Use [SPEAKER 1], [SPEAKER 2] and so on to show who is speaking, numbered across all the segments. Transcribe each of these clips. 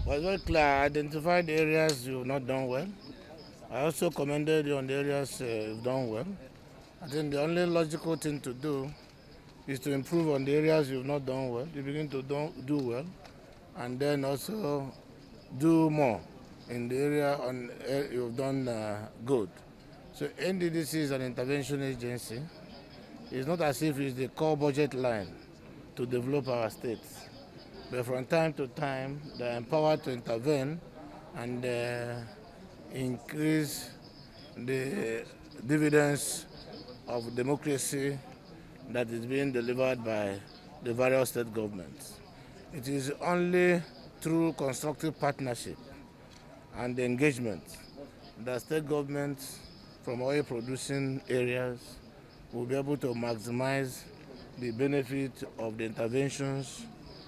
[SPEAKER 1] Was very clear. I identified areas you've not done well. I also commended you on the areas you've done well. I think the only logical thing to do is to improve on the areas you've not done well. You begin to do well, and then also do more in the area you've done good. So NDDC is an intervention agency. It's not as if it's the core budget line to develop our states. But from time to time, they're empowered to intervene and increase the dividends of democracy that is being delivered by the various state governments. It is only through constructive partnership and engagement that state governments from oil producing areas will be able to maximize the benefit of the interventions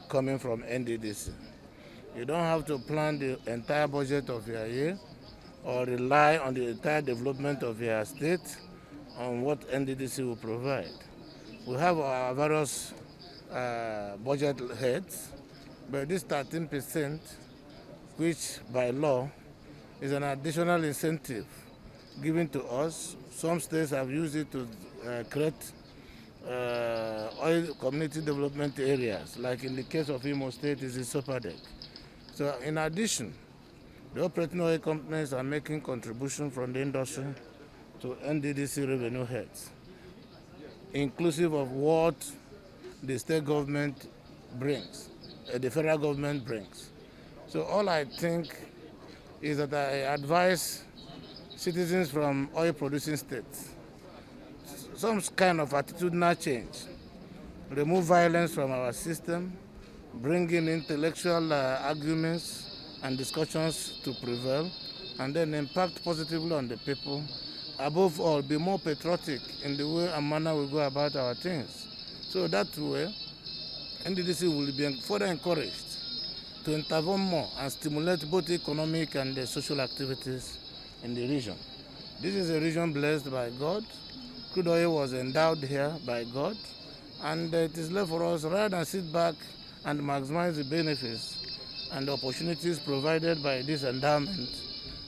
[SPEAKER 1] coming from NDDC. You don't have to plan the entire budget of your year or rely on the entire development of your state on what NDDC will provide. We have our various budget heads, but this 13%, which by law is an additional incentive given to us. Some states have used it to create oil community development areas, like in the case of Imo State is in Sopadek. So in addition, the operating oil companies are making contribution from the industry to NDDC revenue heads, inclusive of what the state government brings, the federal government brings. So all I think is that I advise citizens from oil producing states some kind of attitudinal change, remove violence from our system, bring in intellectual arguments and discussions to prevail, and then impact positively on the people. Above all, be more patriotic in the way and manner we go about our things. So that way, NDDC will be further encouraged to intervene more and stimulate both economic and social activities in the region. This is a region blessed by God. Crude oil was endowed here by God, and it is left for us rather than sit back and maximize the benefits and the opportunities provided by this endowment.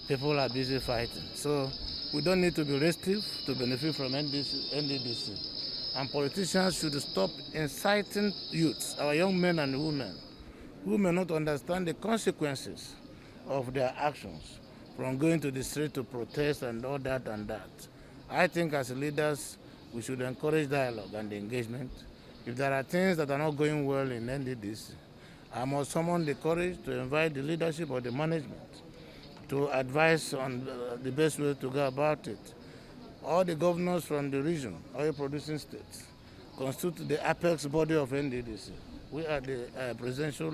[SPEAKER 1] People are busy fighting. So we don't need to be restive to benefit from NDDC. And politicians should stop inciting youths, our young men and women, who may not understand the consequences of their actions, from going to the street to protest and all that and that. I think as leaders, we should encourage dialogue and engagement. If there are things that are not going well in NDDC, I must summon the courage to invite the leadership or the management to advise on the best way to go about it. All the governors from the region, oil producing states, constitute the apex body of NDDC. We are the Presidential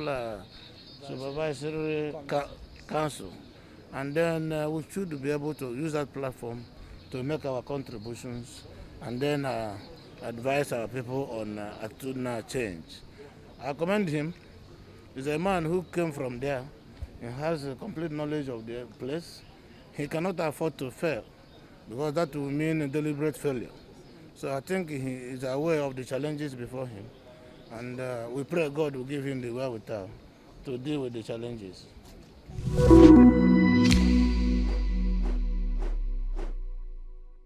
[SPEAKER 1] Supervisory Council. And then we should be able to use that platform to make our contributions and then advise our people on attitudinal change. I commend him. He's a man who came from there. He has a complete knowledge of the place. He cannot afford to fail because that will mean a deliberate failure. So I think he is aware of the challenges before him, and we pray God will give him the wherewithal to deal with the challenges.